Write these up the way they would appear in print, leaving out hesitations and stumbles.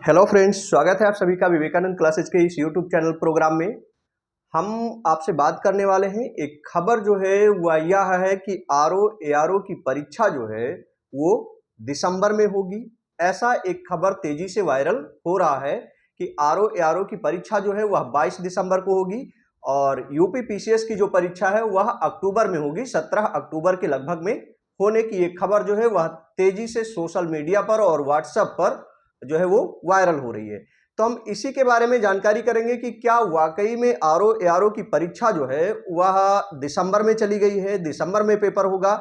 Hello friends, स्वागत है आप सभी का विवेकानंद क्लासेज के इस यूट्यूब चैनल प्रोग्राम में। हम आपसे बात करने वाले हैं। एक खबर जो है वह यह है कि आरओ एआरओ की परीक्षा जो है वो दिसंबर में होगी। ऐसा एक खबर तेजी से वायरल हो रहा है कि आरओ एआरओ की परीक्षा जो है वह 22 दिसंबर को होगी और यूपी पीसीएस की जो परीक्षा है वह अक्टूबर में होगी। 17 अक्टूबर के लगभग में होने की एक खबर जो है वह तेजी से सोशल मीडिया पर और व्हाट्सएप पर जो है वो वायरल हो रही है। तो हम इसी के बारे में जानकारी करेंगे कि क्या वाकई में आरओ एआरओ की परीक्षा जो है वह दिसंबर में चली गई है, दिसंबर में पेपर होगा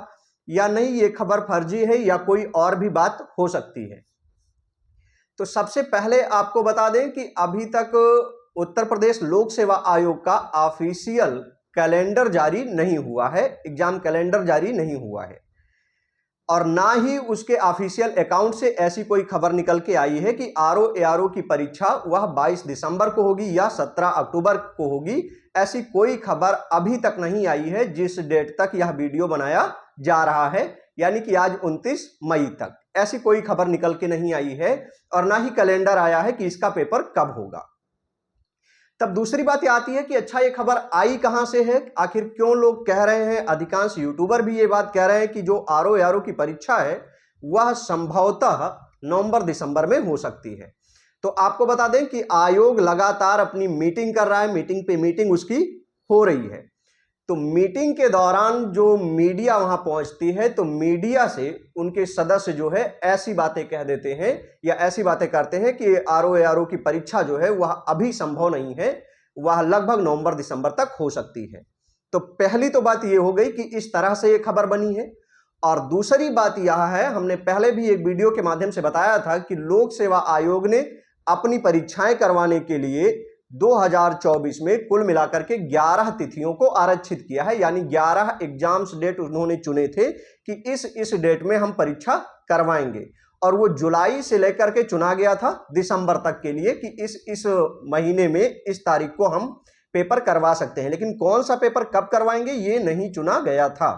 या नहीं, ये खबर फर्जी है या कोई और भी बात हो सकती है। तो सबसे पहले आपको बता दें कि अभी तक उत्तर प्रदेश लोक सेवा आयोग का ऑफिशियल कैलेंडर जारी नहीं हुआ है, एग्जाम कैलेंडर जारी नहीं हुआ है और ना ही उसके ऑफिशियल अकाउंट से ऐसी कोई खबर निकल के आई है कि आरओ एआरओ की परीक्षा वह 22 दिसंबर को होगी या 17 अक्टूबर को होगी। ऐसी कोई खबर अभी तक नहीं आई है जिस डेट तक यह वीडियो बनाया जा रहा है, यानी कि आज 29 मई तक ऐसी कोई खबर निकल के नहीं आई है और ना ही कैलेंडर आया है कि इसका पेपर कब होगा। तब दूसरी बात ये आती है कि अच्छा ये खबर आई कहां से है, आखिर क्यों लोग कह रहे हैं, अधिकांश यूट्यूबर भी ये बात कह रहे हैं कि जो आरओ एआरओ की परीक्षा है वह संभवतः नवंबर दिसंबर में हो सकती है। तो आपको बता दें कि आयोग लगातार अपनी मीटिंग कर रहा है, मीटिंग पे मीटिंग उसकी हो रही है। तो मीटिंग के दौरान जो मीडिया वहां पहुंचती है तो मीडिया से उनके सदस्य जो है ऐसी बातें कह देते हैं या ऐसी बातें करते हैं कि आरओ एआरओ की परीक्षा जो है वह अभी संभव नहीं है, वह लगभग नवंबर दिसंबर तक हो सकती है। तो पहली तो बात यह हो गई कि इस तरह से यह खबर बनी है और दूसरी बात यह है, हमने पहले भी एक वीडियो के माध्यम से बताया था कि लोक सेवा आयोग ने अपनी परीक्षाएं करवाने के लिए 2024 में कुल मिलाकर के 11 तिथियों को आरक्षित किया है, यानी 11 एग्जाम्स डेट उन्होंने चुने थे कि इस डेट में हम परीक्षा करवाएंगे और वो जुलाई से लेकर के चुना गया था दिसंबर तक के लिए कि इस महीने में इस तारीख को हम पेपर करवा सकते हैं, लेकिन कौन सा पेपर कब करवाएंगे ये नहीं चुना गया था।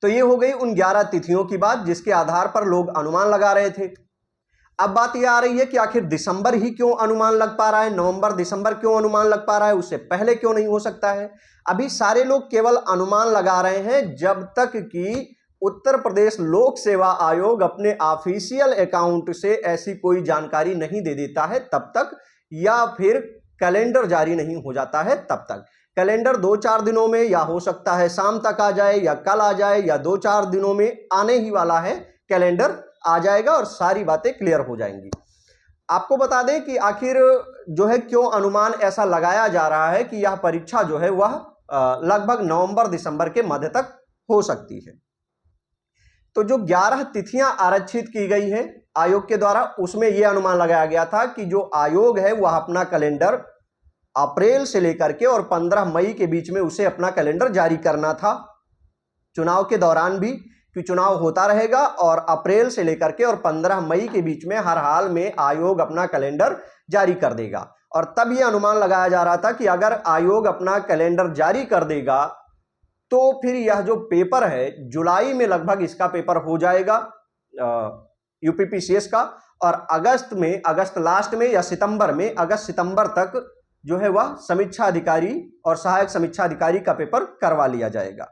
तो ये हो गई उन 11 तिथियों की बात जिसके आधार पर लोग अनुमान लगा रहे थे। अब बात यह आ रही है कि आखिर दिसंबर ही क्यों अनुमान लग पा रहा है, नवंबर दिसंबर क्यों अनुमान लग पा रहा है, उससे पहले क्यों नहीं हो सकता है। अभी सारे लोग केवल अनुमान लगा रहे हैं जब तक कि उत्तर प्रदेश लोक सेवा आयोग अपने ऑफिशियल अकाउंट से ऐसी कोई जानकारी नहीं दे देता है तब तक, या फिर कैलेंडर जारी नहीं हो जाता है तब तक। कैलेंडर 2-4 दिनों में या हो सकता है शाम तक आ जाए या कल आ जाए या 2-4 दिनों में आने ही वाला है, कैलेंडर आ जाएगा और सारी बातें क्लियर हो जाएंगी। आपको बता दें कि आखिर जो है क्यों अनुमान ऐसा लगाया जा रहा है कि यह परीक्षा जो है वह लगभग नवंबर दिसंबर के मध्य तक हो सकती है। तो जो 11 तिथियां आरक्षित की गई हैं आयोग के द्वारा, उसमें यह अनुमान लगाया गया था कि जो आयोग है वह अपना कैलेंडर अप्रैल से लेकर के और 15 मई के बीच में उसे अपना कैलेंडर जारी करना था, चुनाव के दौरान भी, कि चुनाव होता रहेगा और अप्रैल से लेकर के और 15 मई के बीच में हर हाल में आयोग अपना कैलेंडर जारी कर देगा। और तब यह अनुमान लगाया जा रहा था कि अगर आयोग अपना कैलेंडर जारी कर देगा तो फिर यह जो पेपर है जुलाई में लगभग इसका पेपर हो जाएगा यूपीपीसीएस का, और अगस्त लास्ट में या सितंबर में, अगस्त सितंबर तक जो है वह समीक्षा अधिकारी और सहायक समीक्षा अधिकारी का पेपर करवा लिया जाएगा।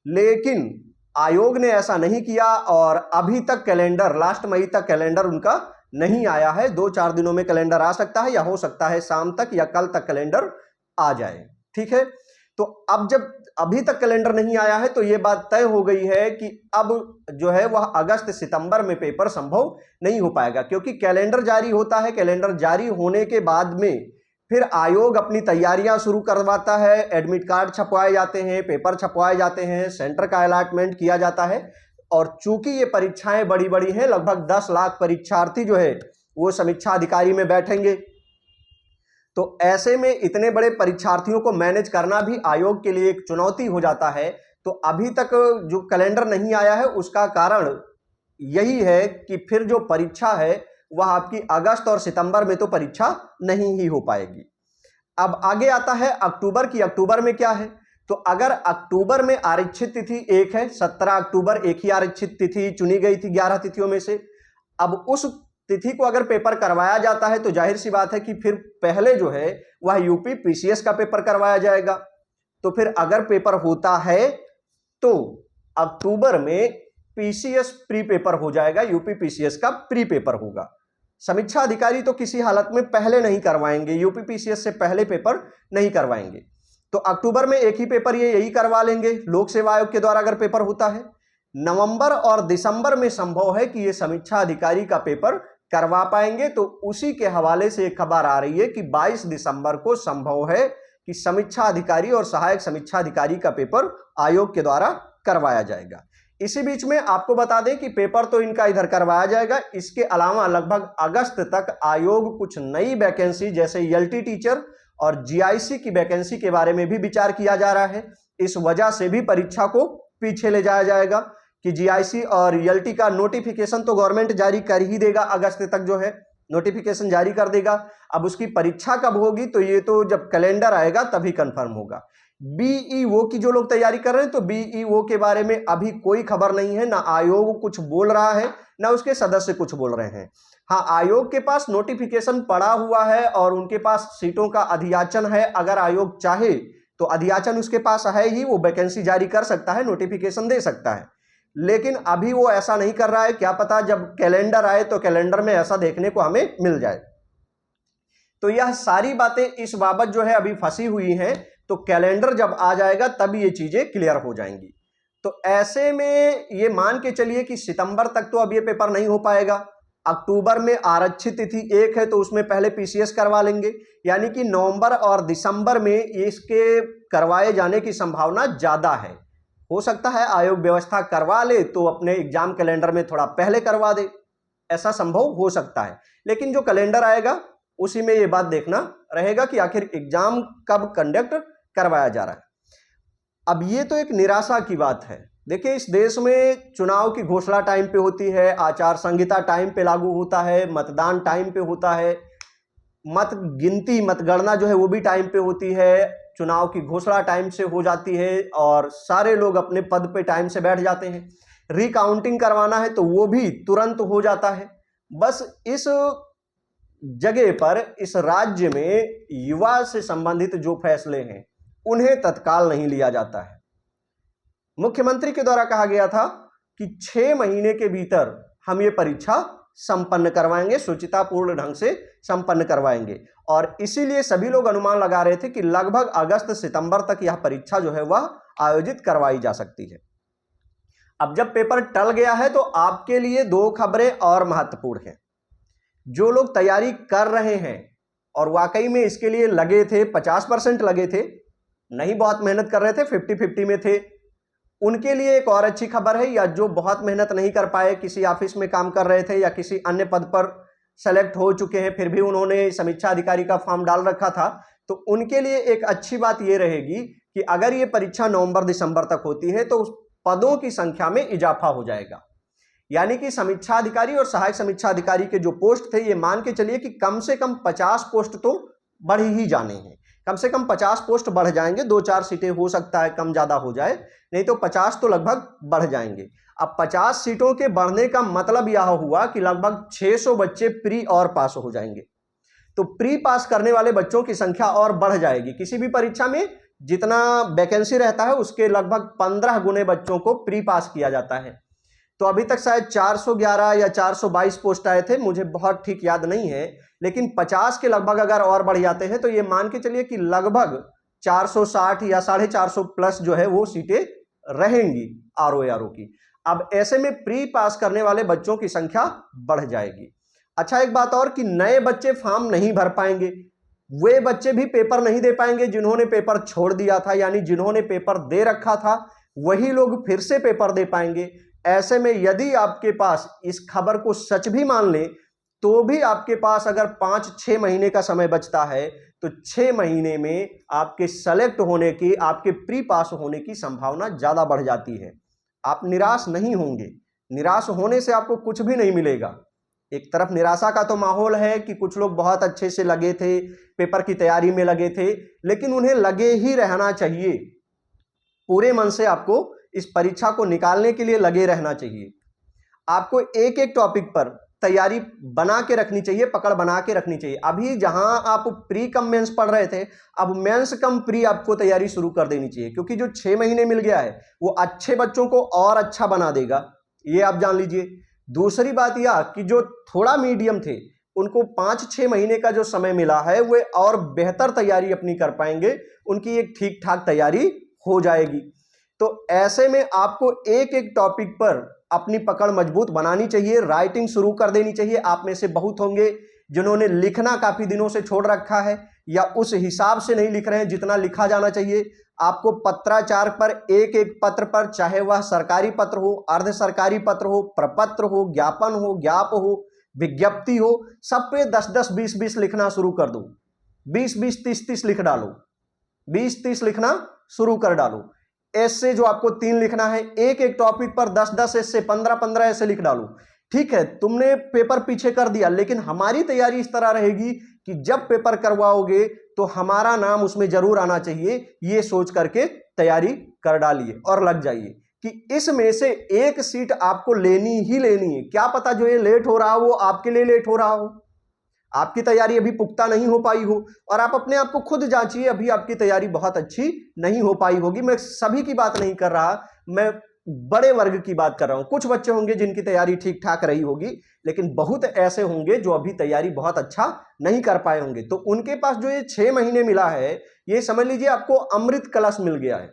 लेकिन आयोग ने ऐसा नहीं किया और अभी तक कैलेंडर, लास्ट मई तक कैलेंडर उनका नहीं आया है। 2-4 दिनों में कैलेंडर आ सकता है या हो सकता है शाम तक या कल तक कैलेंडर आ जाए, ठीक है। तो अब जब अभी तक कैलेंडर नहीं आया है तो यह बात तय हो गई है कि अब जो है वह अगस्त सितंबर में पेपर संभव नहीं हो पाएगा, क्योंकि कैलेंडर जारी होता है, कैलेंडर जारी होने के बाद में फिर आयोग अपनी तैयारियां शुरू करवाता है, एडमिट कार्ड छपवाए जाते हैं, पेपर छपवाए जाते हैं, सेंटर का अलॉटमेंट किया जाता है। और चूंकि ये परीक्षाएं बड़ी बड़ी हैं, लगभग 10 लाख परीक्षार्थी जो है वो समीक्षा अधिकारी में बैठेंगे, तो ऐसे में इतने बड़े परीक्षार्थियों को मैनेज करना भी आयोग के लिए एक चुनौती हो जाता है। तो अभी तक जो कैलेंडर नहीं आया है उसका कारण यही है कि फिर जो परीक्षा है वह आपकी अगस्त और सितंबर में तो परीक्षा नहीं ही हो पाएगी। अब आगे आता है अक्टूबर की। अक्टूबर में क्या है, तो अगर अक्टूबर में आरक्षित तिथि एक है, 17 अक्टूबर एक ही आरक्षित तिथि चुनी गई थी 11 तिथियों में से। अब उस तिथि को अगर पेपर करवाया जाता है तो जाहिर सी बात है कि फिर पहले जो है वह यूपी पीसीएस का पेपर करवाया जाएगा। तो फिर अगर पेपर होता है तो अक्टूबर में पीसीएस प्री पेपर हो जाएगा, यूपी पीसीएस का प्री पेपर होगा। समीक्षा अधिकारी तो किसी हालत में पहले नहीं करवाएंगे, यूपी पीसीएस से पहले पेपर नहीं करवाएंगे। तो अक्टूबर में एक ही पेपर ये यही करवा लेंगे लोक सेवा आयोग के द्वारा अगर पेपर होता है। नवंबर और दिसंबर में संभव है कि ये समीक्षा अधिकारी का पेपर करवा पाएंगे। तो उसी के हवाले से एक खबर आ रही है कि 22 दिसंबर को संभव है कि समीक्षा अधिकारी और सहायक समीक्षा अधिकारी का पेपर आयोग के द्वारा करवाया जाएगा। इसी बीच में आपको बता दें कि पेपर तो इनका इधर करवाया जाएगा, इसके अलावा लगभग अगस्त तक आयोग कुछ नई वैकेंसी जैसे एलटी टीचर और जीआईसी की वैकेंसी के बारे में भी विचार किया जा रहा है। इस वजह से भी परीक्षा को पीछे ले जाया जाएगा कि जीआईसी और एलटी का नोटिफिकेशन तो गवर्नमेंट जारी कर ही देगा, अगस्त तक जो है नोटिफिकेशन जारी कर देगा। अब उसकी परीक्षा कब होगी तो ये तो जब कैलेंडर आएगा तभी कंफर्म होगा। बीईओ की जो लोग तैयारी कर रहे हैं तो बीईओ के बारे में अभी कोई खबर नहीं है, ना आयोग कुछ बोल रहा है ना उसके सदस्य कुछ बोल रहे हैं। हाँ, आयोग के पास नोटिफिकेशन पड़ा हुआ है और उनके पास सीटों का अधियाचन है। अगर आयोग चाहे तो अधियाचन उसके पास है ही, वो वैकेंसी जारी कर सकता है, नोटिफिकेशन दे सकता है, लेकिन अभी वो ऐसा नहीं कर रहा है। क्या पता जब कैलेंडर आए तो कैलेंडर में ऐसा देखने को हमें मिल जाए। तो यह सारी बातें इस बाबत जो है अभी फंसी हुई हैं, तो कैलेंडर जब आ जाएगा तब ये चीजें क्लियर हो जाएंगी। तो ऐसे में ये मान के चलिए कि सितंबर तक तो अब ये पेपर नहीं हो पाएगा। अक्टूबर में आरक्षित तिथि एक है तो उसमें पहले पीसीएस करवा लेंगे, यानी कि नवंबर और दिसंबर में इसके करवाए जाने की संभावना ज्यादा है। हो सकता है आयोग व्यवस्था करवा ले तो अपने एग्जाम कैलेंडर में थोड़ा पहले करवा दे, ऐसा संभव हो सकता है। लेकिन जो कैलेंडर आएगा उसी में ये बात देखना रहेगा कि आखिर एग्जाम कब कंडक्ट करवाया जा रहा है। अब ये तो एक निराशा की बात है। देखिए, इस देश में चुनाव की घोषणा टाइम पे होती है, आचार संहिता टाइम पे लागू होता है, मतदान टाइम पे होता है, मत गिनती मतगणना जो है वो भी टाइम पे होती है, चुनाव की घोषणा टाइम से हो जाती है और सारे लोग अपने पद पे टाइम से बैठ जाते हैं। रिकाउंटिंग करवाना है तो वो भी तुरंत हो जाता है। बस इस जगह पर इस राज्य में युवा से संबंधित जो फैसले हैं उन्हें तत्काल नहीं लिया जाता है। मुख्यमंत्री के द्वारा कहा गया था कि 6 महीने के भीतर हम ये परीक्षा संपन्न करवाएंगे, शुचितापूर्ण ढंग से संपन्न करवाएंगे, और इसीलिए सभी लोग अनुमान लगा रहे थे कि लगभग अगस्त सितंबर तक यह परीक्षा जो है वह आयोजित करवाई जा सकती है। अब जब पेपर टल गया है तो आपके लिए 2 खबरें और महत्वपूर्ण हैं। जो लोग तैयारी कर रहे हैं और वाकई में इसके लिए लगे थे, 50% लगे थे, नहीं बहुत मेहनत कर रहे थे, 50-50 में थे, उनके लिए एक और अच्छी खबर है। या जो बहुत मेहनत नहीं कर पाए, किसी ऑफिस में काम कर रहे थे या किसी अन्य पद पर सेलेक्ट हो चुके हैं फिर भी उन्होंने समीक्षा अधिकारी का फॉर्म डाल रखा था, तो उनके लिए एक अच्छी बात यह रहेगी कि अगर ये परीक्षा नवंबर दिसंबर तक होती है तो उस पदों की संख्या में इजाफा हो जाएगा। यानी कि समीक्षा अधिकारी और सहायक समीक्षा अधिकारी के जो पोस्ट थे, ये मान के चलिए कि कम से कम 50 पोस्ट तो बढ़ ही जाने हैं। कम से कम 50 पोस्ट बढ़ जाएंगे, 2-4 सीटें हो सकता है कम ज्यादा हो जाए, नहीं तो 50 तो लगभग बढ़ जाएंगे। अब 50 सीटों के बढ़ने का मतलब यह हुआ कि लगभग 600 बच्चे प्री और पास हो जाएंगे। तो प्री पास करने वाले बच्चों की संख्या और बढ़ जाएगी। किसी भी परीक्षा में जितना वैकेंसी रहता है उसके लगभग 15 गुने बच्चों को प्री पास किया जाता है। तो अभी तक शायद 411 या 422 पोस्ट आए थे, मुझे बहुत ठीक याद नहीं है, लेकिन 50 के लगभग अगर और बढ़ जाते हैं तो ये मान के चलिए कि लगभग 460 या 450 प्लस जो है वो सीटें रहेंगी आरओ की। अब ऐसे में प्री पास करने वाले बच्चों की संख्या बढ़ जाएगी। अच्छा, एक बात और कि नए बच्चे फॉर्म नहीं भर पाएंगे, वे बच्चे भी पेपर नहीं दे पाएंगे जिन्होंने पेपर छोड़ दिया था, यानी जिन्होंने पेपर दे रखा था वही लोग फिर से पेपर दे पाएंगे। ऐसे में यदि आपके पास इस खबर को सच भी मान लें तो भी आपके पास अगर 5-6 महीने का समय बचता है तो 6 महीने में आपके सेलेक्ट होने की, आपके प्री पास होने की संभावना ज्यादा बढ़ जाती है। आप निराश नहीं होंगे, निराश होने से आपको कुछ भी नहीं मिलेगा। एक तरफ निराशा का तो माहौल है कि कुछ लोग बहुत अच्छे से लगे थे, पेपर की तैयारी में लगे थे, लेकिन उन्हें लगे ही रहना चाहिए। पूरे मन से आपको इस परीक्षा को निकालने के लिए लगे रहना चाहिए। आपको एक एक टॉपिक पर तैयारी बना के रखनी चाहिए, पकड़ बना के रखनी चाहिए। अभी जहां आप प्री कम मेंस पढ़ रहे थे, अब मेंस कम प्री आपको तैयारी शुरू कर देनी चाहिए, क्योंकि जो 6 महीने मिल गया है वो अच्छे बच्चों को और अच्छा बना देगा, ये आप जान लीजिए। दूसरी बात यह कि जो थोड़ा मीडियम थे उनको 5-6 महीने का जो समय मिला है वो और बेहतर तैयारी अपनी कर पाएंगे, उनकी एक ठीक ठाक तैयारी हो जाएगी। तो ऐसे में आपको एक एक टॉपिक पर अपनी पकड़ मजबूत बनानी चाहिए, राइटिंग शुरू कर देनी चाहिए। आप में से बहुत होंगे जिन्होंने लिखना काफी दिनों से छोड़ रखा है या उस हिसाब से नहीं लिख रहे हैं जितना लिखा जाना चाहिए। आपको पत्राचार पर एक एक पत्र पर, चाहे वह सरकारी पत्र हो, अर्ध सरकारी पत्र हो, प्रपत्र हो, ज्ञापन हो, ज्ञाप हो, विज्ञप्ति हो, सब पे 10-10, 20-20 लिखना शुरू कर दो। 20-20, 30-30 लिख डालो, 20-30 लिखना शुरू कर डालो। ऐसे जो आपको 3 लिखना है, एक एक टॉपिक पर 10-10 ऐसे, 15-15 ऐसे लिख डालो। ठीक है, तुमने पेपर पीछे कर दिया, लेकिन हमारी तैयारी इस तरह रहेगी कि जब पेपर करवाओगे तो हमारा नाम उसमें जरूर आना चाहिए, ये सोच करके तैयारी कर डालिए और लग जाइए कि इसमें से एक सीट आपको लेनी ही लेनी है। क्या पता जो ये लेट हो रहा हो वो आपके लिए लेट हो रहा हो, आपकी तैयारी अभी पुख्ता नहीं हो पाई हो, और आप अपने आप को खुद जांचिए, अभी आपकी तैयारी बहुत अच्छी नहीं हो पाई होगी। मैं सभी की बात नहीं कर रहा, मैं बड़े वर्ग की बात कर रहा हूं। कुछ बच्चे होंगे जिनकी तैयारी ठीक ठाक रही होगी, लेकिन बहुत ऐसे होंगे जो अभी तैयारी बहुत अच्छा नहीं कर पाए होंगे। तो उनके पास जो ये 6 महीने मिला है, ये समझ लीजिए आपको अमृत कलश मिल गया है।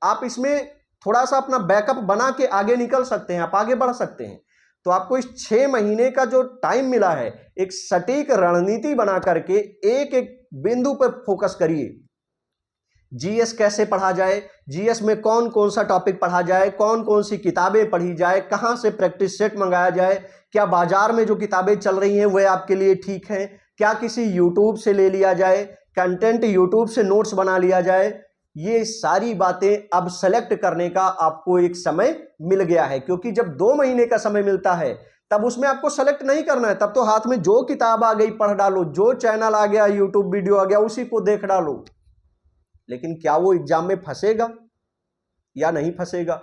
आप इसमें थोड़ा सा अपना बैकअप बना के आगे निकल सकते हैं, आप आगे बढ़ सकते हैं। तो आपको इस 6 महीने का जो टाइम मिला है, एक सटीक रणनीति बना करके एक एक बिंदु पर फोकस करिए। जीएस कैसे पढ़ा जाए, जीएस में कौन कौन सा टॉपिक पढ़ा जाए, कौन कौन सी किताबें पढ़ी जाए, कहां से प्रैक्टिस सेट मंगाया जाए, क्या बाजार में जो किताबें चल रही हैं वह आपके लिए ठीक हैं, क्या किसी यूट्यूब से ले लिया जाए, कंटेंट यूट्यूब से नोट्स बना लिया जाए। ये सारी बातें अब सेलेक्ट करने का आपको एक समय मिल गया है, क्योंकि जब 2 महीने का समय मिलता है तब उसमें आपको सेलेक्ट नहीं करना है, तब तो हाथ में जो किताब आ गई पढ़ डालो, जो चैनल आ गया, यूट्यूब वीडियो आ गया, उसी को देख डालो। लेकिन क्या वो एग्जाम में फंसेगा या नहीं फंसेगा?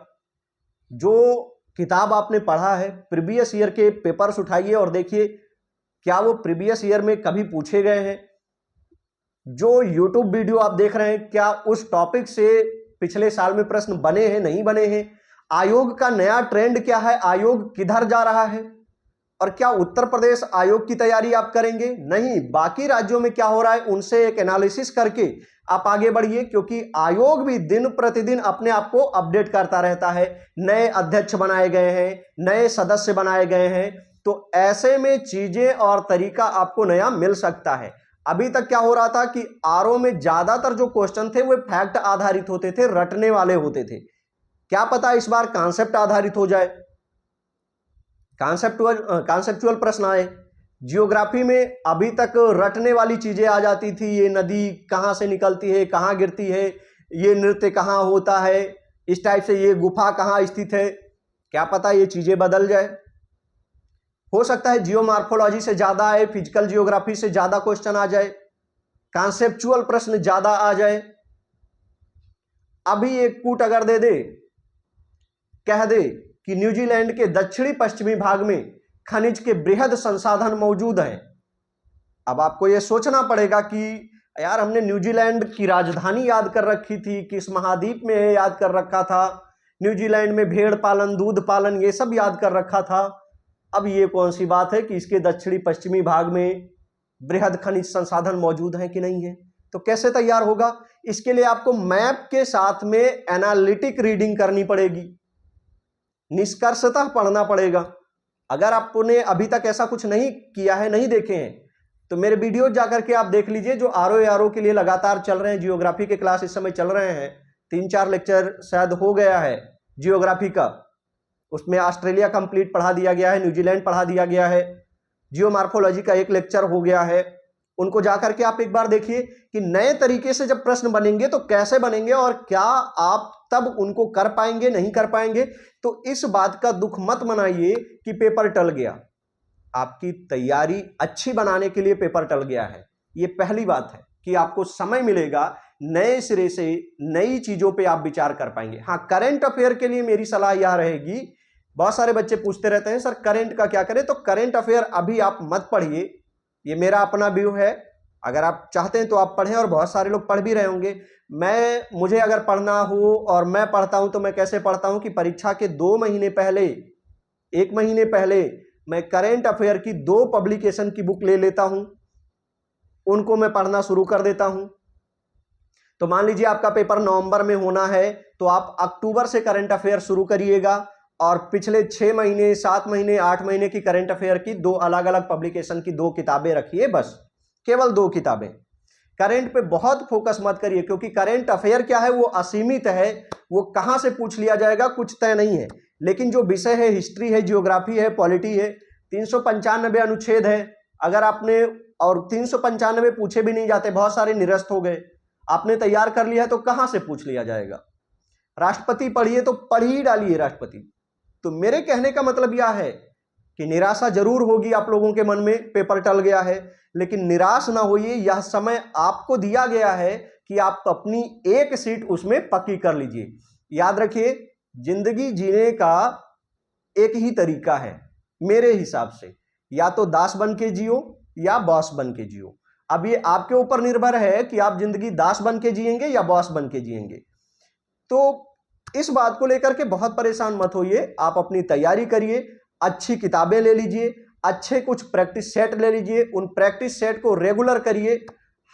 जो किताब आपने पढ़ा है, प्रीवियस ईयर के पेपर्स उठाइए और देखिए क्या वो प्रीवियस ईयर में कभी पूछे गए हैं। जो यूट्यूब वीडियो आप देख रहे हैं, क्या उस टॉपिक से पिछले साल में प्रश्न बने हैं, नहीं बने हैं? आयोग का नया ट्रेंड क्या है, आयोग किधर जा रहा है, और क्या उत्तर प्रदेश आयोग की तैयारी आप करेंगे? नहीं, बाकी राज्यों में क्या हो रहा है उनसे एक एनालिसिस करके आप आगे बढ़िए, क्योंकि आयोग भी दिन प्रतिदिन अपने आप को अपडेट करता रहता है। नए अध्यक्ष बनाए गए हैं, नए सदस्य बनाए गए हैं, तो ऐसे में चीजें और तरीका आपको नया मिल सकता है। अभी तक क्या हो रहा था कि आरओ में ज्यादातर जो क्वेश्चन थे वो फैक्ट आधारित होते थे, रटने वाले होते थे। क्या पता इस बार कॉन्सेप्ट आधारित हो जाए, कॉन्सेप्चुअल प्रश्न आए। जियोग्राफी में अभी तक रटने वाली चीजें आ जाती थी, ये नदी कहां से निकलती है, कहां गिरती है, ये नृत्य कहां होता है, इस टाइप से ये गुफा कहां स्थित है। क्या पता ये चीजें बदल जाए, हो सकता है जियोमॉर्फोलॉजी से ज्यादा आए, फिजिकल जियोग्राफी से ज्यादा क्वेश्चन आ जाए, कॉन्सेप्चुअल प्रश्न ज्यादा आ जाए। अभी एक कूट अगर दे दे, कह दे कि न्यूजीलैंड के दक्षिणी पश्चिमी भाग में खनिज के बृहद संसाधन मौजूद हैं। अब आपको यह सोचना पड़ेगा कि यार हमने न्यूजीलैंड की राजधानी याद कर रखी थी, किस महाद्वीप में याद कर रखा था, न्यूजीलैंड में भेड़ पालन, दूध पालन, ये सब याद कर रखा था। अब ये कौन सी बात है कि इसके दक्षिणी पश्चिमी भाग में बृहद खनिज संसाधन मौजूद हैं कि नहीं है? तो कैसे तैयार होगा? इसके लिए आपको मैप के साथ में एनालिटिक रीडिंग करनी पड़ेगी, निष्कर्षतः पढ़ना पड़ेगा। अगर आपने अभी तक ऐसा कुछ नहीं किया है, नहीं देखे हैं, तो मेरे वीडियो जाकर के आप देख लीजिए, जो आरओ के लिए लगातार चल रहे हैं। जियोग्राफी के क्लास इस समय चल रहे हैं, 3-4 लेक्चर शायद हो गया है जियोग्राफी का, उसमें ऑस्ट्रेलिया कंप्लीट पढ़ा दिया गया है, न्यूजीलैंड पढ़ा दिया गया है, जियोमॉर्फोलॉजी का एक लेक्चर हो गया है। उनको जाकर के आप एक बार देखिए कि नए तरीके से जब प्रश्न बनेंगे तो कैसे बनेंगे और क्या आप तब उनको कर पाएंगे, नहीं कर पाएंगे। तो इस बात का दुख मत मनाइए कि पेपर टल गया, आपकी तैयारी अच्छी बनाने के लिए पेपर टल गया है। ये पहली बात है कि आपको समय मिलेगा, नए सिरे से नई चीजों पे आप विचार कर पाएंगे। हाँ, करंट अफेयर के लिए मेरी सलाह यह रहेगी बहुत सारे बच्चे पूछते रहते हैं सर करंट का क्या करें, तो करंट अफेयर अभी आप मत पढ़िए, ये मेरा अपना व्यू है। अगर आप चाहते हैं तो आप पढ़ें, और बहुत सारे लोग पढ़ भी रहे होंगे। मुझे अगर पढ़ना हो और मैं पढ़ता हूं तो मैं कैसे पढ़ता हूं कि परीक्षा के 2 महीने पहले, 1 महीने पहले मैं करंट अफेयर की 2 पब्लिकेशन की बुक ले लेता हूं, उनको मैं पढ़ना शुरू कर देता हूं। तो मान लीजिए आपका पेपर नवंबर में होना है, तो आप अक्टूबर से करंट अफेयर शुरू करिएगा, और पिछले 6 महीने, 7 महीने, 8 महीने की करंट अफेयर की 2 अलग अलग पब्लिकेशन की 2 किताबें रखिए, बस केवल 2 किताबें। करंट पे बहुत फोकस मत करिए, क्योंकि करंट अफेयर क्या है, वो असीमित है, वो कहां से पूछ लिया जाएगा कुछ तय नहीं है। लेकिन जो विषय है, हिस्ट्री है, जियोग्राफी है, पॉलिटी है, 395 अनुच्छेद है, अगर आपने, और 395 पूछे भी नहीं जाते, बहुत सारे निरस्त हो गए, आपने तैयार कर लिया तो कहां से पूछ लिया जाएगा। राष्ट्रपति पढ़िए तो पढ़ ही डालिए राष्ट्रपति। तो मेरे कहने का मतलब यह है कि निराशा जरूर होगी आप लोगों के मन में, पेपर टल गया है, लेकिन निराश ना होइए। यह समय आपको दिया गया है कि आप अपनी एक सीट उसमें पक्की कर लीजिए। याद रखिए, जिंदगी जीने का एक ही तरीका है मेरे हिसाब से, या तो दास बन के जियो या बॉस बन के जियो। अब ये आपके ऊपर निर्भर है कि आप जिंदगी दास बन के जिएंगे या बॉस बन के जिएंगे। तो इस बात को लेकर के बहुत परेशान मत होइए, आप अपनी तैयारी करिए, अच्छी किताबें ले लीजिए, अच्छे कुछ प्रैक्टिस सेट ले लीजिए, उन प्रैक्टिस सेट को रेगुलर करिए।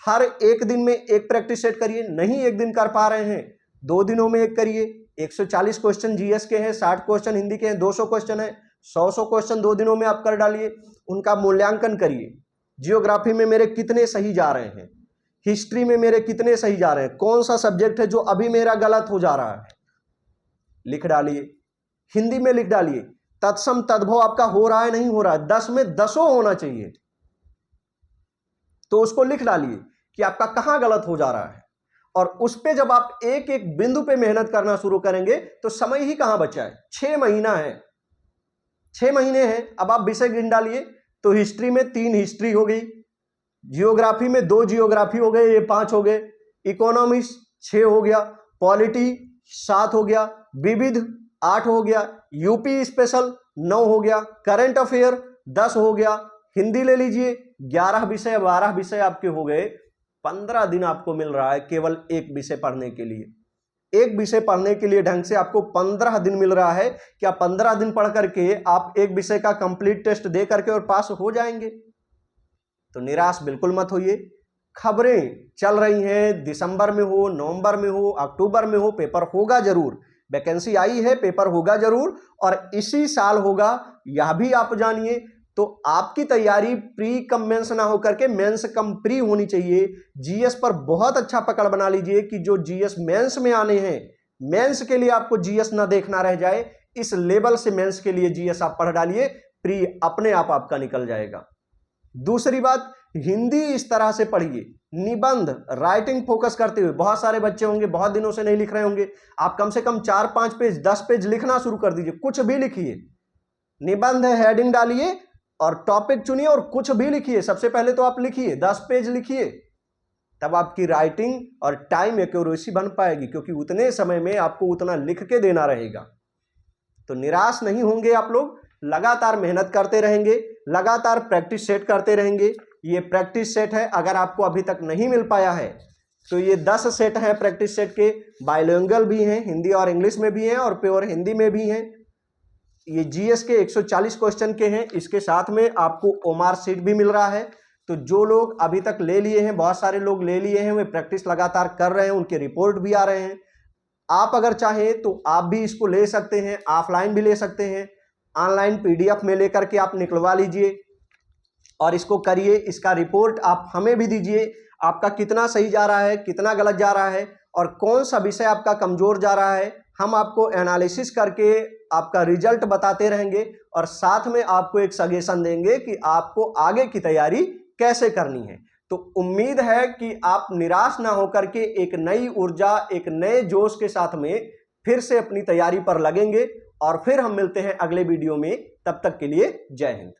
हर एक दिन में एक प्रैक्टिस सेट करिए, नहीं एक दिन कर पा रहे हैं 2 दिनों में एक करिए। 140 क्वेश्चन जीएस के हैं, 60 क्वेश्चन हिंदी के हैं, 200 क्वेश्चन है, 100 क्वेश्चन 2 दिनों में आप कर डालिए, उनका मूल्यांकन करिए। जियोग्राफी में मेरे कितने सही जा रहे हैं, हिस्ट्री में मेरे कितने सही जा रहे हैं, कौन सा सब्जेक्ट है जो अभी मेरा गलत हो जा रहा है, लिख डालिए। हिंदी में लिख डालिए, तत्सम तद्भव आपका हो रहा है नहीं हो रहा है, 10 में 10 होना चाहिए, तो उसको लिख डालिए कि आपका कहां गलत हो जा रहा है। और उस पे जब आप एक एक बिंदु पे मेहनत करना शुरू करेंगे तो समय ही कहां बचा है, 6 महीना है, 6 महीने हैं। अब आप विषय गिन डालिए, तो हिस्ट्री में 3 हिस्ट्री हो गई, जियोग्राफी में 2 जियोग्राफी हो गए, ये 5 हो गए, इकोनॉमिक्स 6 हो गया, पॉलिटी 7 हो गया, विविध 8 हो गया, यूपी स्पेशल 9 हो गया, करंट अफेयर 10 हो गया, हिंदी ले लीजिए 11 विषय, 12 विषय आपके हो गए। 15 दिन आपको मिल रहा है केवल एक विषय पढ़ने के लिए। एक विषय पढ़ने के लिए ढंग से आपको 15 दिन मिल रहा है। क्या 15 दिन पढ़ करके आप एक विषय का कंप्लीट टेस्ट दे करके और पास हो जाएंगे? तो निराश बिल्कुल मत होइए। खबरें चल रही हैं, दिसंबर में हो, नवंबर में हो, अक्टूबर में हो, पेपर होगा जरूर, वैकेंसी आई है, पेपर होगा जरूर, और इसी साल होगा, यह भी आप जानिए। तो आपकी तैयारी प्री कम मेंस ना होकर के मेंस कम प्री होनी चाहिए। जीएस पर बहुत अच्छा पकड़ बना लीजिए कि जो जीएस मेंस में आने हैं, मेंस के लिए आपको जीएस ना देखना रह जाए, इस लेवल से मेंस के लिए जीएस आप पढ़ डालिए, प्री अपने आप आपका निकल जाएगा। दूसरी बात, हिंदी इस तरह से पढ़िए, निबंध राइटिंग फोकस करते हुए। बहुत सारे बच्चे होंगे बहुत दिनों से नहीं लिख रहे होंगे, आप कम से कम 4-5 पेज, 10 पेज लिखना शुरू कर दीजिए, कुछ भी लिखिए। निबंध है, हेडिंग डालिए और टॉपिक चुनिए और कुछ भी लिखिए। सबसे पहले तो आप लिखिए, 10 पेज लिखिए, तब आपकी राइटिंग और टाइम एक्यूरेसी बन पाएगी, क्योंकि उतने समय में आपको उतना लिख के देना रहेगा। तो निराश नहीं होंगे आप लोग, लगातार मेहनत करते रहेंगे, लगातार प्रैक्टिस सेट करते रहेंगे। ये प्रैक्टिस सेट है, अगर आपको अभी तक नहीं मिल पाया है तो ये 10 सेट हैं प्रैक्टिस सेट के, बाइलिंगुअल भी हैं, हिंदी और इंग्लिश में भी हैं और प्योर हिंदी में भी हैं। ये जीएस के 140 क्वेश्चन के हैं, इसके साथ में आपको ओमार सीट भी मिल रहा है। तो जो लोग अभी तक ले लिए हैं, बहुत सारे लोग ले लिए हैं, वे प्रैक्टिस लगातार कर रहे हैं, उनके रिपोर्ट भी आ रहे हैं। आप अगर चाहें तो आप भी इसको ले सकते हैं, ऑफलाइन भी ले सकते हैं, ऑनलाइन पीडीएफ में लेकर के आप निकलवा लीजिए और इसको करिए। इसका रिपोर्ट आप हमें भी दीजिए, आपका कितना सही जा रहा है, कितना गलत जा रहा है और कौन सा विषय आपका कमजोर जा रहा है। हम आपको एनालिसिस करके आपका रिजल्ट बताते रहेंगे और साथ में आपको एक सजेशन देंगे कि आपको आगे की तैयारी कैसे करनी है। तो उम्मीद है कि आप निराश ना होकर के एक नई ऊर्जा, एक नए जोश के साथ में फिर से अपनी तैयारी पर लगेंगे। और फिर हम मिलते हैं अगले वीडियो में, तब तक के लिए जय हिंद।